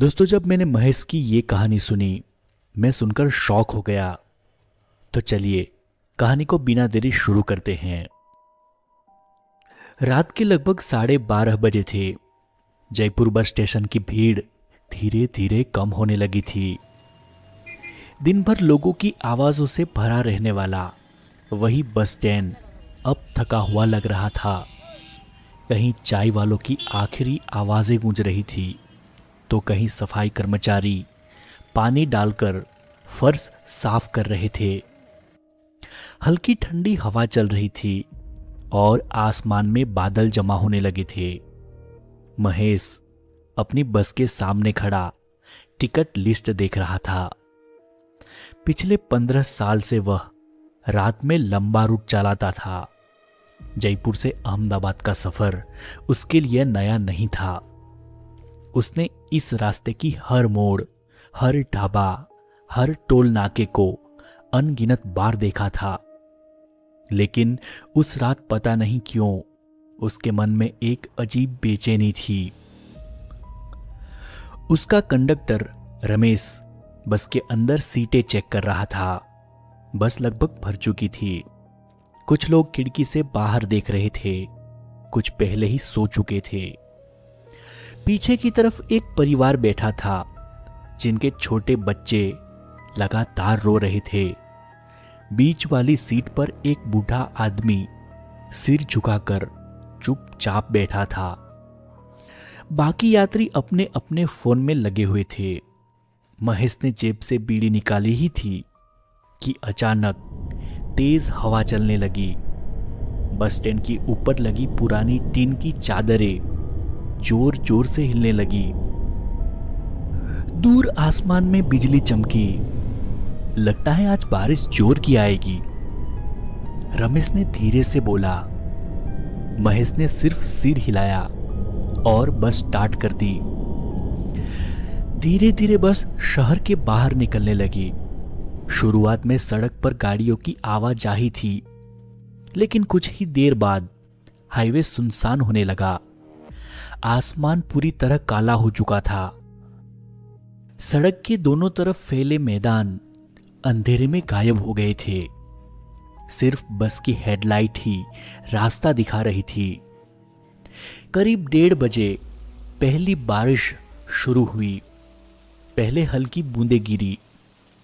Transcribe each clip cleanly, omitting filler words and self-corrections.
दोस्तों, जब मैंने महेश की ये कहानी सुनी, मैं सुनकर शॉक हो गया। तो चलिए कहानी को बिना देरी शुरू करते हैं। रात के लगभग 12:30 बजे थे। जयपुर बस स्टेशन की भीड़ धीरे धीरे कम होने लगी थी। दिन भर लोगों की आवाजों से भरा रहने वाला वही बस स्टैंड अब थका हुआ लग रहा था। कहीं चाय वालों की आखिरी आवाजें गूंज रही थी, तो कहीं सफाई कर्मचारी पानी डालकर फर्श साफ कर रहे थे। हल्की ठंडी हवा चल रही थी और आसमान में बादल जमा होने लगे थे। महेश अपनी बस के सामने खड़ा टिकट लिस्ट देख रहा था। पिछले 15 साल से वह रात में लंबा रूट चलाता था। जयपुर से अहमदाबाद का सफर उसके लिए नया नहीं था। उसने इस रास्ते की हर मोड़, हर ढाबा, हर टोल नाके को अनगिनत बार देखा था। लेकिन उस रात पता नहीं क्यों उसके मन में एक अजीब बेचैनी थी। उसका कंडक्टर रमेश बस के अंदर सीटें चेक कर रहा था। बस लगभग भर चुकी थी। कुछ लोग खिड़की से बाहर देख रहे थे, कुछ पहले ही सो चुके थे। पीछे की तरफ एक परिवार बैठा था जिनके छोटे बच्चे लगातार रो रहे थे। बीच वाली सीट पर एक बूढ़ा आदमी सिर झुकाकर चुपचाप बैठा था। बाकी यात्री अपने अपने फोन में लगे हुए थे। महेश ने जेब से बीड़ी निकाली ही थी कि अचानक तेज हवा चलने लगी। बस स्टैंड की ऊपर लगी पुरानी टीन की चादरें जोर जोर से हिलने लगी। दूर आसमान में बिजली चमकी। लगता है आज बारिश जोर की आएगी, रमेश ने धीरे से बोला। महेश ने सिर्फ सिर हिलाया और बस स्टार्ट कर दी। धीरे धीरे बस शहर के बाहर निकलने लगी। शुरुआत में सड़क पर गाड़ियों की आवाजाही थी, लेकिन कुछ ही देर बाद हाईवे सुनसान होने लगा। आसमान पूरी तरह काला हो चुका था। सड़क के दोनों तरफ फैले मैदान अंधेरे में गायब हो गए थे। सिर्फ बस की हेडलाइट ही रास्ता दिखा रही थी। करीब 1:30 बजे पहली बारिश शुरू हुई। पहले हल्की बूंदें गिरी,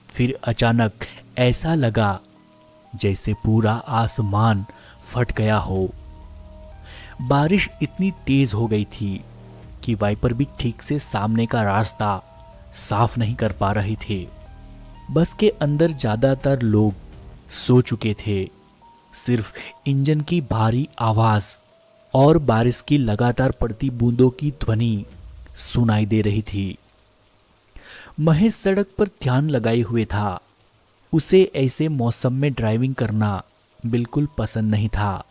फिर अचानक ऐसा लगा जैसे पूरा आसमान फट गया हो। बारिश इतनी तेज हो गई थी कि वाइपर भी ठीक से सामने का रास्ता साफ नहीं कर पा रहे थे। बस के अंदर ज्यादातर लोग सो चुके थे। सिर्फ इंजन की भारी आवाज और बारिश की लगातार पड़ती बूंदों की ध्वनि सुनाई दे रही थी। महेश सड़क पर ध्यान लगाए हुए था। उसे ऐसे मौसम में ड्राइविंग करना बिल्कुल पसंद नहीं था।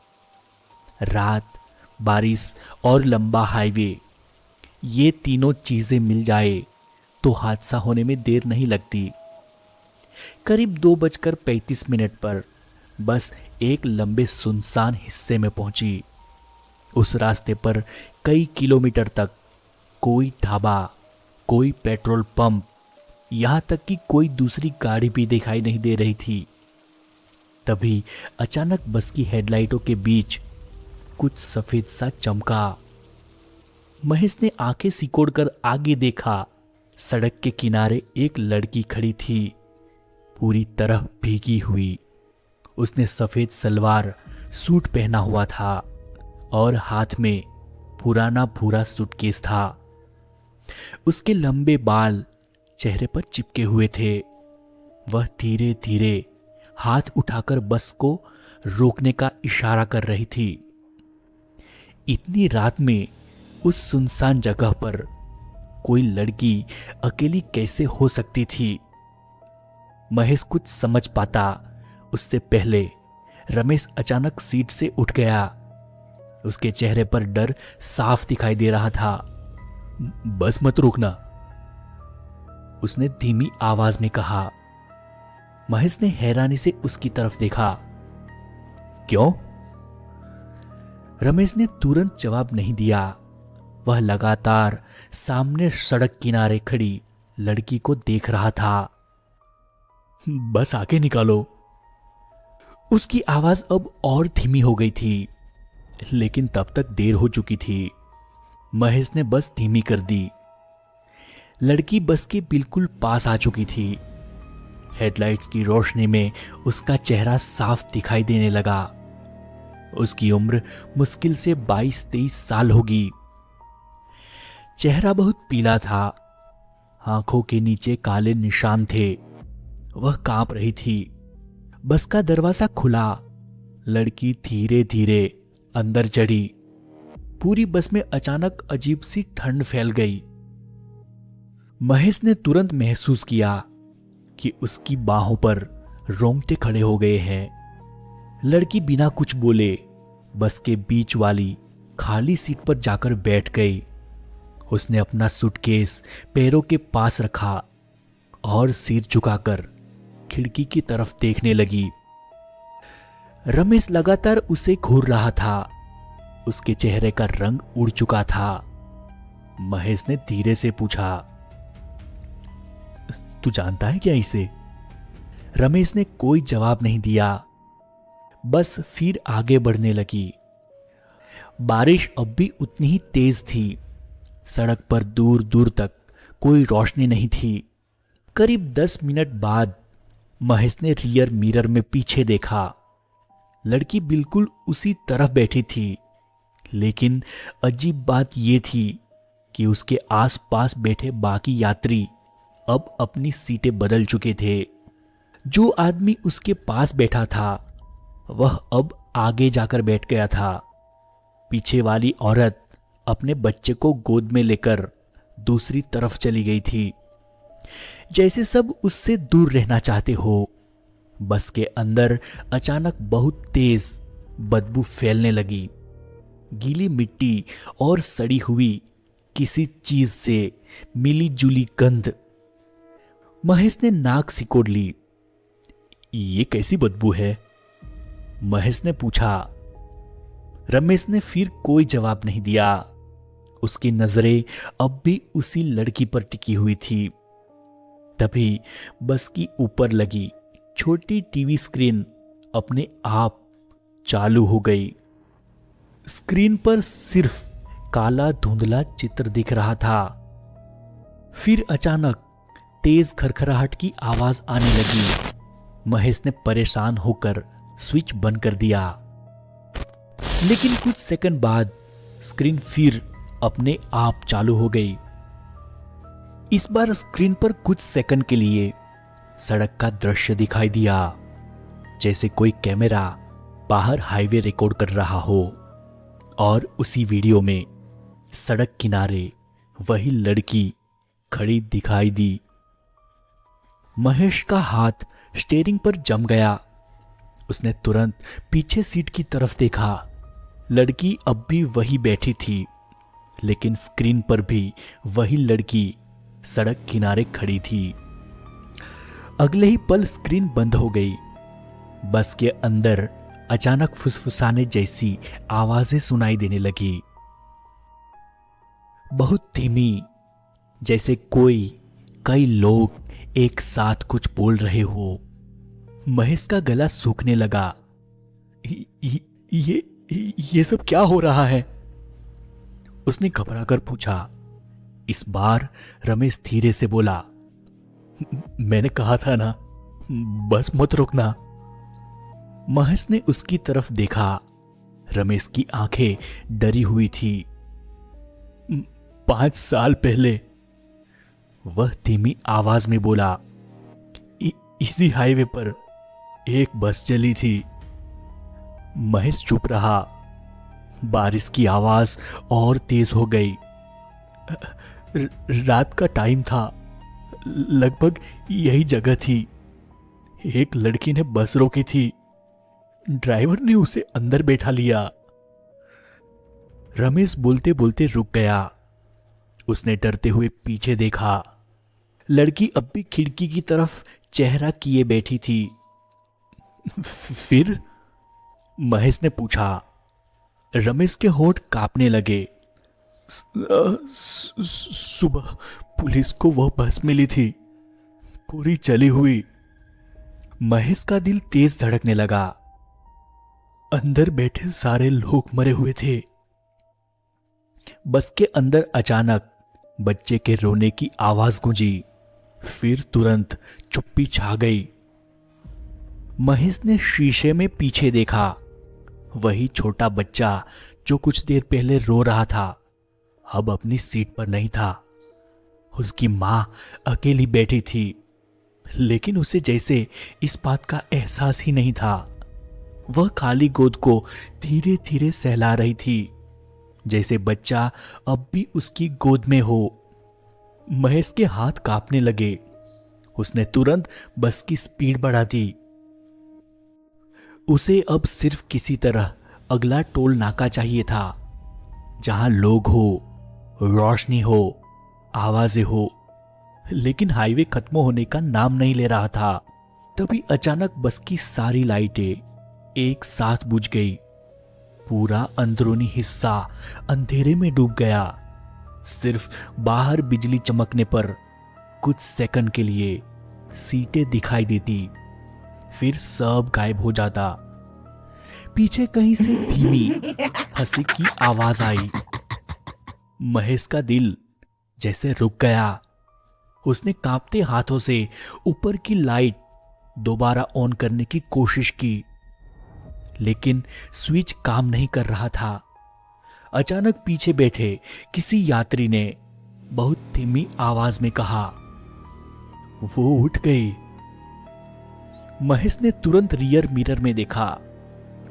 रात, बारिश और लंबा हाईवे, ये तीनों चीजें मिल जाए तो हादसा होने में देर नहीं लगती। करीब 2:35 पर बस एक लंबे सुनसान हिस्से में पहुंची। उस रास्ते पर कई किलोमीटर तक कोई ढाबा, कोई पेट्रोल पंप, यहां तक कि कोई दूसरी गाड़ी भी दिखाई नहीं दे रही थी। तभी अचानक बस की हेडलाइटों के बीच कुछ सफेद सा चमका। महेश ने आंखें सिकोड़कर आगे देखा। सड़क के किनारे एक लड़की खड़ी थी, पूरी तरह भीगी हुई। उसने सफेद सलवार सूट पहना हुआ था और हाथ में पुराना भूरा सूटकेस था। उसके लंबे बाल चेहरे पर चिपके हुए थे। वह धीरे धीरे हाथ उठाकर बस को रोकने का इशारा कर रही थी। इतनी रात में उस सुनसान जगह पर कोई लड़की अकेली कैसे हो सकती थी? महेश कुछ समझ पाता उससे पहले रमेश अचानक सीट से उठ गया। उसके चेहरे पर डर साफ दिखाई दे रहा था। बस मत रोकना, उसने धीमी आवाज में कहा। महेश ने हैरानी से उसकी तरफ देखा। क्यों? रमेश ने तुरंत जवाब नहीं दिया। वह लगातार सामने सड़क किनारे खड़ी लड़की को देख रहा था। बस आगे निकालो। उसकी आवाज अब और धीमी हो गई थी, लेकिन तब तक देर हो चुकी थी। महेश ने बस धीमी कर दी। लड़की बस के बिल्कुल पास आ चुकी थी। हेडलाइट्स की रोशनी में उसका चेहरा साफ दिखाई देने लगा। उसकी उम्र मुश्किल से 22-23 साल होगी। चेहरा बहुत पीला था, आंखों के नीचे काले निशान थे। वह कांप रही थी। बस का दरवाजा खुला। लड़की धीरे धीरे अंदर चढ़ी। पूरी बस में अचानक अजीब सी ठंड फैल गई। महेश ने तुरंत महसूस किया कि उसकी बाहों पर रोंगटे खड़े हो गए हैं। लड़की बिना कुछ बोले बस के बीच वाली खाली सीट पर जाकर बैठ गई। उसने अपना सूटकेस पैरों के पास रखा और सिर झुकाकर खिड़की की तरफ देखने लगी। रमेश लगातार उसे घूर रहा था। उसके चेहरे का रंग उड़ चुका था। महेश ने धीरे से पूछा, तू जानता है क्या इसे? रमेश ने कोई जवाब नहीं दिया, बस फिर आगे बढ़ने लगी। बारिश अब भी उतनी ही तेज थी। सड़क पर दूर दूर तक कोई रोशनी नहीं थी। करीब 10 मिनट बाद महेश ने रियर मिरर में पीछे देखा। लड़की बिल्कुल उसी तरफ बैठी थी, लेकिन अजीब बात यह थी कि उसके आसपास बैठे बाकी यात्री अब अपनी सीटें बदल चुके थे। जो आदमी उसके पास बैठा था वह अब आगे जाकर बैठ गया था। पीछे वाली औरत अपने बच्चे को गोद में लेकर दूसरी तरफ चली गई थी, जैसे सब उससे दूर रहना चाहते हो। बस के अंदर अचानक बहुत तेज बदबू फैलने लगी। गीली मिट्टी और सड़ी हुई किसी चीज से मिली जुली गंध। महेश ने नाक सिकोड़ ली। ये कैसी बदबू है? महेश ने पूछा। रमेश ने फिर कोई जवाब नहीं दिया। उसकी नजरें अब भी उसी लड़की पर टिकी हुई थी। तभी बस की ऊपर लगी छोटी टीवी स्क्रीन अपने आप चालू हो गई। स्क्रीन पर सिर्फ काला धुंधला चित्र दिख रहा था। फिर अचानक तेज खरखराहट की आवाज आने लगी। महेश ने परेशान होकर स्विच बंद कर दिया, लेकिन कुछ सेकंड बाद स्क्रीन फिर अपने आप चालू हो गई। इस बार स्क्रीन पर कुछ सेकंड के लिए सड़क का दृश्य दिखाई दिया, जैसे कोई कैमरा बाहर हाईवे रिकॉर्ड कर रहा हो। और उसी वीडियो में सड़क किनारे वही लड़की खड़ी दिखाई दी। महेश का हाथ स्टीयरिंग पर जम गया। उसने तुरंत पीछे सीट की तरफ देखा। लड़की अब भी वही बैठी थी, लेकिन स्क्रीन पर भी वही लड़की सड़क किनारे खड़ी थी। अगले ही पल स्क्रीन बंद हो गई। बस के अंदर अचानक फुसफुसाने जैसी आवाजें सुनाई देने लगी, बहुत धीमी, जैसे कई लोग एक साथ कुछ बोल रहे हो। महेश का गला सूखने लगा। ये सब क्या हो रहा है? उसने घबराकर पूछा। इस बार रमेश धीरे से बोला, मैंने कहा था ना, बस मत रुकना। महेश ने उसकी तरफ देखा। रमेश की आंखें डरी हुई थी। 5 साल पहले, वह धीमी आवाज में बोला, इसी हाईवे पर एक बस चली थी। महेश चुप रहा। बारिश की आवाज और तेज हो गई। रात का टाइम था, लगभग यही जगह थी। एक लड़की ने बस रोकी थी। ड्राइवर ने उसे अंदर बैठा लिया। रमेश बोलते बोलते रुक गया। उसने डरते हुए पीछे देखा। लड़की अब भी खिड़की की तरफ चेहरा किए बैठी थी। फिर? महेश ने पूछा। रमेश के होंठ कांपने लगे। सुबह पुलिस को वह बस मिली थी, पूरी जली हुई। महेश का दिल तेज धड़कने लगा। अंदर बैठे सारे लोग मरे हुए थे। बस के अंदर अचानक बच्चे के रोने की आवाज गूंजी, फिर तुरंत चुप्पी छा गई। महेश ने शीशे में पीछे देखा। वही छोटा बच्चा जो कुछ देर पहले रो रहा था, अब अपनी सीट पर नहीं था। उसकी मां अकेली बैठी थी, लेकिन उसे जैसे इस बात का एहसास ही नहीं था। वह खाली गोद को धीरे धीरे सहला रही थी, जैसे बच्चा अब भी उसकी गोद में हो। महेश के हाथ कांपने लगे। उसने तुरंत बस की स्पीड बढ़ा दी। उसे अब सिर्फ किसी तरह अगला टोल नाका चाहिए था, जहां लोग हो, रोशनी हो, आवाजें हो। लेकिन हाईवे खत्म होने का नाम नहीं ले रहा था। तभी अचानक बस की सारी लाइटें एक साथ बुझ गई। पूरा अंदरूनी हिस्सा अंधेरे में डूब गया। सिर्फ बाहर बिजली चमकने पर कुछ सेकंड के लिए सीटें दिखाई देती, फिर सब गायब हो जाता। पीछे कहीं से धीमी हंसी की आवाज आई। महेश का दिल जैसे रुक गया। उसने कांपते हाथों से ऊपर की लाइट दोबारा ऑन करने की कोशिश की, लेकिन स्विच काम नहीं कर रहा था। अचानक पीछे बैठे किसी यात्री ने बहुत धीमी आवाज में कहा, वो उठ गई। महेश ने तुरंत रियर मिरर में देखा।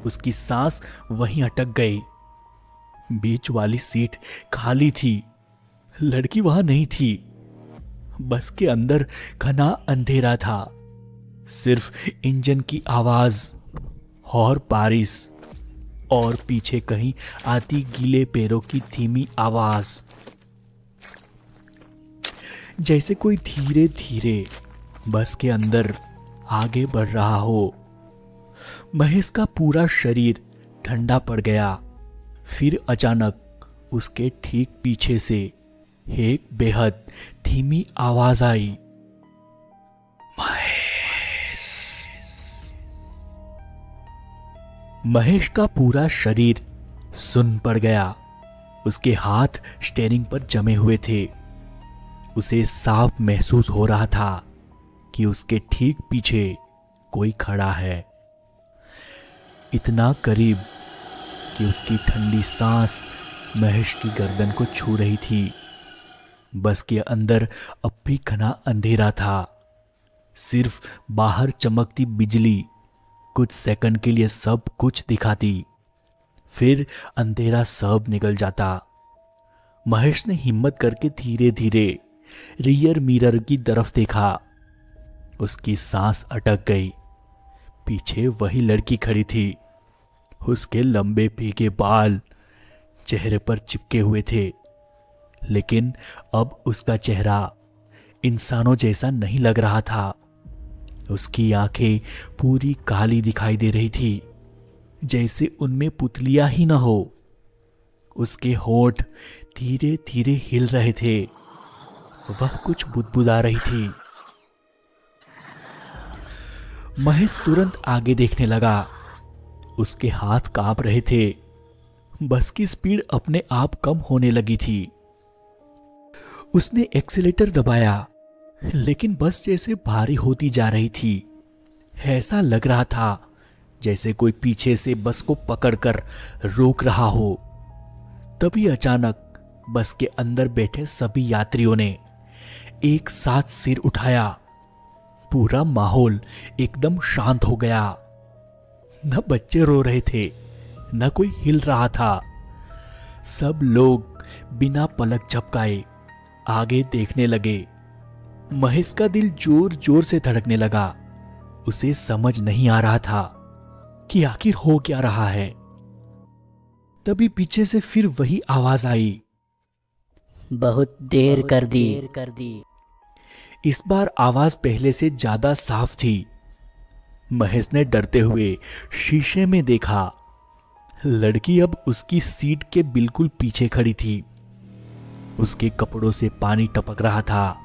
उसकी सांस वहीं अटक गई। बीच वाली सीट खाली थी, लड़की वहां नहीं थी। बस के अंदर घना अंधेरा था, सिर्फ इंजन की आवाज और बारिश, और पीछे कहीं आती गीले पैरों की धीमी आवाज, जैसे कोई धीरे धीरे बस के अंदर आगे बढ़ रहा हो। महेश का पूरा शरीर ठंडा पड़ गया। फिर अचानक उसके ठीक पीछे से एक बेहद धीमी आवाज आई, महेश। महेश का पूरा शरीर सुन्न पड़ गया। उसके हाथ स्टीयरिंग पर जमे हुए थे। उसे साफ महसूस हो रहा था कि उसके ठीक पीछे कोई खड़ा है, इतना करीब कि उसकी ठंडी सांस महेश की गर्दन को छू रही थी। बस के अंदर अब भी घना अंधेरा था। सिर्फ बाहर चमकती बिजली कुछ सेकंड के लिए सब कुछ दिखाती, फिर अंधेरा सब निकल जाता। महेश ने हिम्मत करके धीरे धीरे रियर मिरर की तरफ देखा। उसकी सांस अटक गई। पीछे वही लड़की खड़ी थी। उसके लंबे भीगे बाल चेहरे पर चिपके हुए थे, लेकिन अब उसका चेहरा इंसानों जैसा नहीं लग रहा था। उसकी आंखें पूरी काली दिखाई दे रही थी, जैसे उनमें पुतलियां ही न हो। उसके होंठ धीरे धीरे हिल रहे थे। वह कुछ बुदबुदा रही थी। महेश तुरंत आगे देखने लगा। उसके हाथ कांप रहे थे। बस की स्पीड अपने आप कम होने लगी थी। उसने एक्सीलेटर दबाया, लेकिन बस जैसे भारी होती जा रही थी। ऐसा लग रहा था जैसे कोई पीछे से बस को पकड़कर रोक रहा हो। तभी अचानक बस के अंदर बैठे सभी यात्रियों ने एक साथ सिर उठाया। पूरा माहौल एकदम शांत हो गया। न बच्चे रो रहे थे, न कोई हिल रहा था। सब लोग बिना पलक झपकाए आगे देखने लगे। महेश का दिल जोर जोर से धड़कने लगा। उसे समझ नहीं आ रहा था कि आखिर हो क्या रहा है। तभी पीछे से फिर वही आवाज आई, बहुत देर कर दी। इस बार आवाज पहले से ज्यादा साफ थी। महेश ने डरते हुए शीशे में देखा। लड़की अब उसकी सीट के बिल्कुल पीछे खड़ी थी। उसके कपड़ों से पानी टपक रहा था,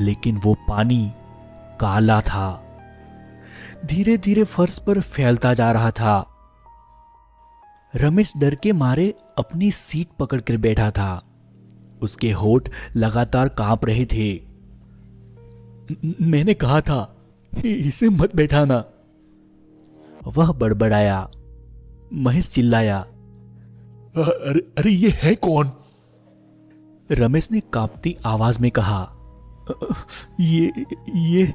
लेकिन वो पानी काला था। धीरे धीरे फर्श पर फैलता जा रहा था। रमेश डर के मारे अपनी सीट पकड़कर बैठा था। उसके होठ लगातार कांप रहे थे। मैंने कहा था इसे मत बैठाना, वह बड़बड़ाया। महेश चिल्लाया, अरे अरे ये है कौन? रमेश ने कांपती आवाज में कहा, ये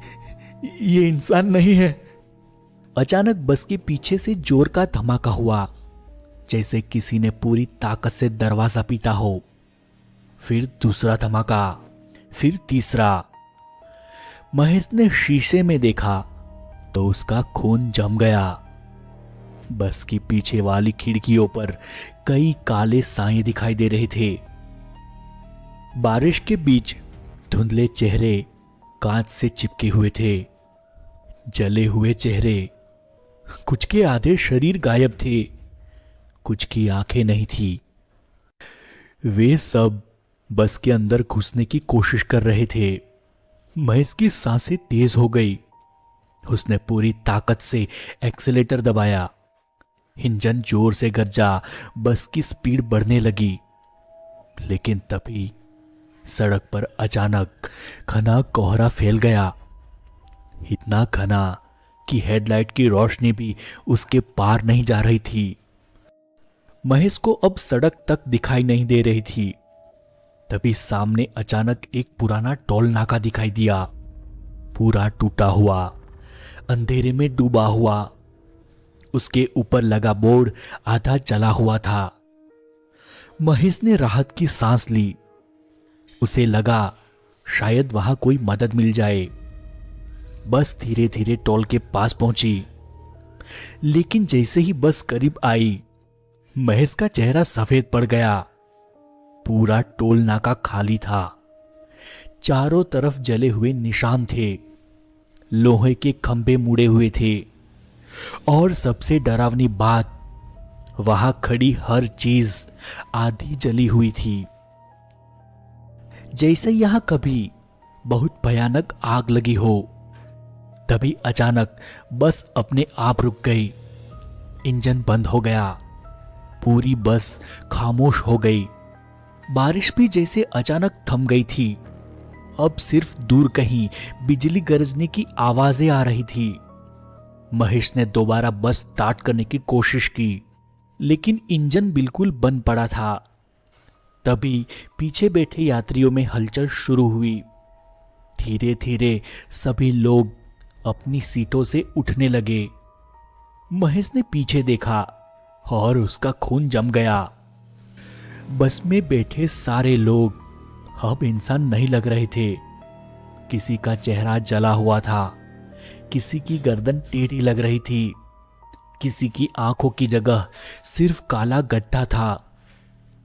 इंसान नहीं है। अचानक बस के पीछे से जोर का धमाका हुआ, जैसे किसी ने पूरी ताकत से दरवाजा पीटा हो। फिर दूसरा धमाका, फिर तीसरा। महेश ने शीशे में देखा तो उसका खून जम गया। बस की पीछे वाली खिड़कियों पर कई काले साए दिखाई दे रहे थे। बारिश के बीच धुंधले चेहरे कांच से चिपके हुए थे। जले हुए चेहरे। कुछ के आधे शरीर गायब थे, कुछ की आंखें नहीं थी। वे सब बस के अंदर घुसने की कोशिश कर रहे थे। महेश की सांसें तेज हो गई। उसने पूरी ताकत से एक्सीलेटर दबाया। इंजन जोर से गरजा, बस की स्पीड बढ़ने लगी। लेकिन तभी सड़क पर अचानक घना कोहरा फैल गया। इतना घना कि हेडलाइट की रोशनी भी उसके पार नहीं जा रही थी। महेश को अब सड़क तक दिखाई नहीं दे रही थी। तभी सामने अचानक एक पुराना टोल नाका दिखाई दिया, पूरा टूटा हुआ, अंधेरे में डूबा हुआ। उसके ऊपर लगा बोर्ड आधा जला हुआ था। महेश ने राहत की सांस ली। उसे लगा शायद वहां कोई मदद मिल जाए। बस धीरे धीरे टोल के पास पहुंची। लेकिन जैसे ही बस करीब आई, महेश का चेहरा सफेद पड़ गया। पूरा टोल नाका खाली था। चारों तरफ जले हुए निशान थे। लोहे के खंभे मुड़े हुए थे। और सबसे डरावनी बात, वहां खड़ी हर चीज आधी जली हुई थी। जैसे यहां कभी बहुत भयानक आग लगी हो। तभी अचानक बस अपने आप रुक गई। इंजन बंद हो गया। पूरी बस खामोश हो गई। बारिश भी जैसे अचानक थम गई थी। अब सिर्फ दूर कहीं बिजली गरजने की आवाजें आ रही थी। महेश ने दोबारा बस स्टार्ट करने की कोशिश की, लेकिन इंजन बिल्कुल बंद पड़ा था। तभी पीछे बैठे यात्रियों में हलचल शुरू हुई। धीरे धीरे सभी लोग अपनी सीटों से उठने लगे। महेश ने पीछे देखा और उसका खून जम गया। बस में बैठे सारे लोग अब इंसान नहीं लग रहे थे। किसी का चेहरा जला हुआ था, किसी की गर्दन टेढ़ी लग रही थी, किसी की आंखों की जगह सिर्फ काला गड्ढा था।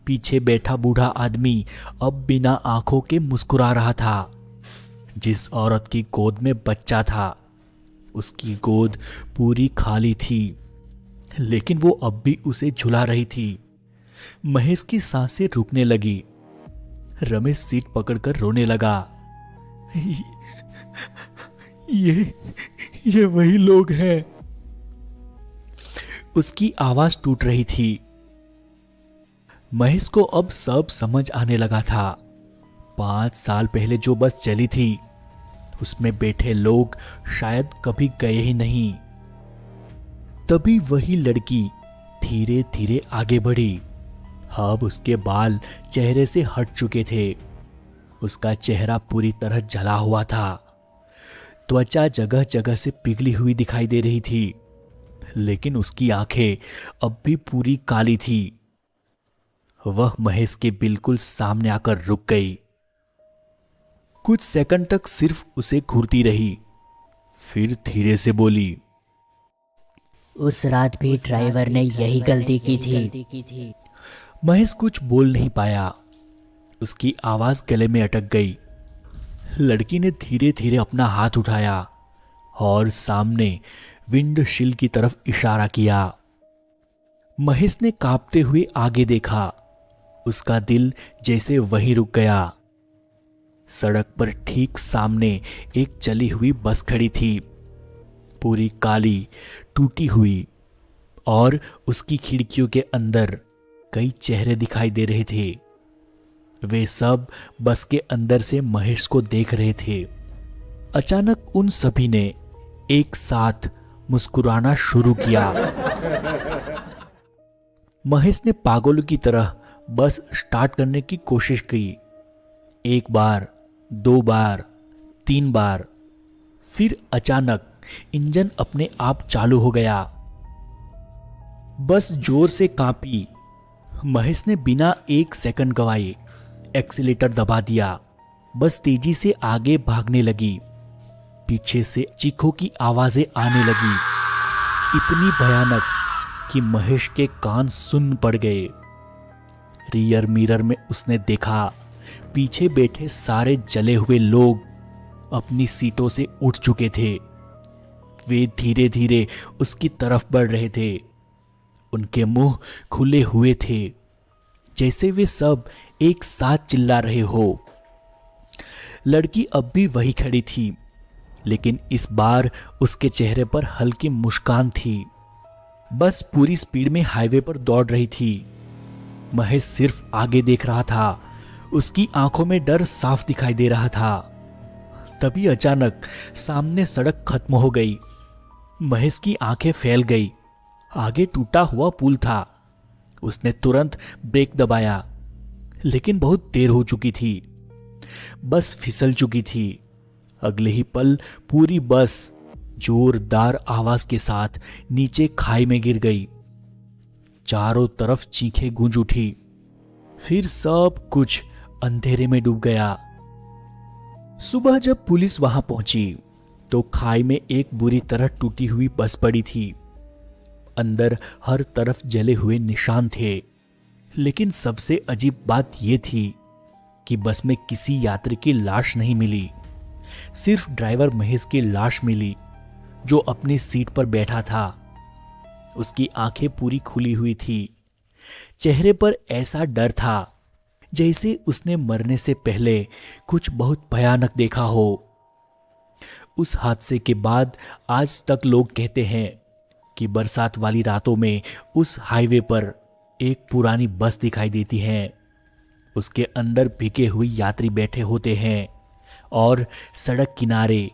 पीछे बैठा बूढ़ा आदमी अब बिना आंखों के मुस्कुरा रहा था। जिस औरत की गोद में बच्चा था, उसकी गोद पूरी खाली थी, लेकिन वो अब भी उसे झुला रही थी। महेश की सांसें रुकने लगी। रमेश सीट पकड़कर रोने लगा। ये वही लोग हैं। उसकी आवाज टूट रही थी। महेश को अब सब समझ आने लगा था। 5 साल पहले जो बस चली थी, उसमें बैठे लोग शायद कभी गए ही नहीं। तभी वही लड़की धीरे धीरे आगे बढ़ी। अब उसके बाल चेहरे से हट चुके थे। उसका चेहरा पूरी तरह जला हुआ था। त्वचा जगह जगह से पिघली हुई दिखाई दे रही थी, लेकिन उसकी आंखें अब भी पूरी काली थी। वह महेश के बिल्कुल सामने आकर रुक गई। कुछ सेकंड तक सिर्फ उसे घूरती रही, फिर धीरे से बोली, उस रात भी ड्राइवर ने यही गलती की थी। महेश कुछ बोल नहीं पाया। उसकी आवाज गले में अटक गई। लड़की ने धीरे धीरे अपना हाथ उठाया और सामने विंडशील्ड की तरफ इशारा किया। महेश ने कांपते हुए आगे देखा। उसका दिल जैसे वहीं रुक गया। सड़क पर ठीक सामने एक चली हुई बस खड़ी थी, पूरी काली, टूटी हुई, और उसकी खिड़कियों के अंदर कई चेहरे दिखाई दे रहे थे। वे सब बस के अंदर से महेश को देख रहे थे। अचानक उन सभी ने एक साथ मुस्कुराना शुरू किया। महेश ने पागलों की तरह बस स्टार्ट करने की कोशिश की। एक बार, 2 बार, 3 बार, फिर अचानक इंजन अपने आप चालू हो गया। बस जोर से कांपी। महेश ने बिना 1 सेकंड गवाए एक्सीलेटर दबा दिया। बस तेजी से आगे भागने लगी। पीछे से चीखों की आवाजें आने लगी, इतनी भयानक कि महेश के कान सुन्न पड़ गए। रियर मिरर में उसने देखा पीछे बैठे सारे जले हुए लोग अपनी सीटों से उठ चुके थे। वे धीरे धीरे उसकी तरफ बढ़ रहे थे। उनके मुंह खुले हुए थे, जैसे वे सब एक साथ चिल्ला रहे हो। लड़की अब भी वही खड़ी थी, लेकिन इस बार उसके चेहरे पर हल्की मुस्कान थी। बस पूरी स्पीड में हाईवे पर दौड़ रही थी। महेश सिर्फ आगे देख रहा था। उसकी आंखों में डर साफ दिखाई दे रहा था। तभी अचानक सामने सड़क खत्म हो गई। महेश की आंखें फैल गई। आगे टूटा हुआ पुल था। उसने तुरंत ब्रेक दबाया, लेकिन बहुत देर हो चुकी थी। बस फिसल चुकी थी। अगले ही पल पूरी बस जोरदार आवाज के साथ नीचे खाई में गिर गई। चारों तरफ चीखें गूंज उठी। फिर सब कुछ अंधेरे में डूब गया। सुबह जब पुलिस वहां पहुंची तो खाई में एक बुरी तरह टूटी हुई बस पड़ी थी। अंदर हर तरफ जले हुए निशान थे, लेकिन सबसे अजीब बात यह थी कि बस में किसी यात्री की लाश नहीं मिली। सिर्फ ड्राइवर महेश की लाश मिली, जो अपनी सीट पर बैठा था। उसकी आंखें पूरी खुली हुई थी। चेहरे पर ऐसा डर था जैसे उसने मरने से पहले कुछ बहुत भयानक देखा हो। उस हादसे के बाद आज तक लोग कहते हैं कि बरसात वाली रातों में उस हाईवे पर एक पुरानी बस दिखाई देती है। उसके अंदर भीगे हुए यात्री बैठे होते हैं और सड़क किनारे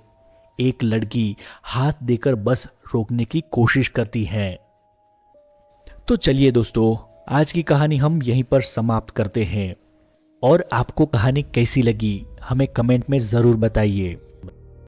एक लड़की हाथ देकर बस रोकने की कोशिश करती है। तो चलिए दोस्तों, आज की कहानी हम यहीं पर समाप्त करते हैं। और आपको कहानी कैसी लगी हमें कमेंट में ज़रूर बताइए।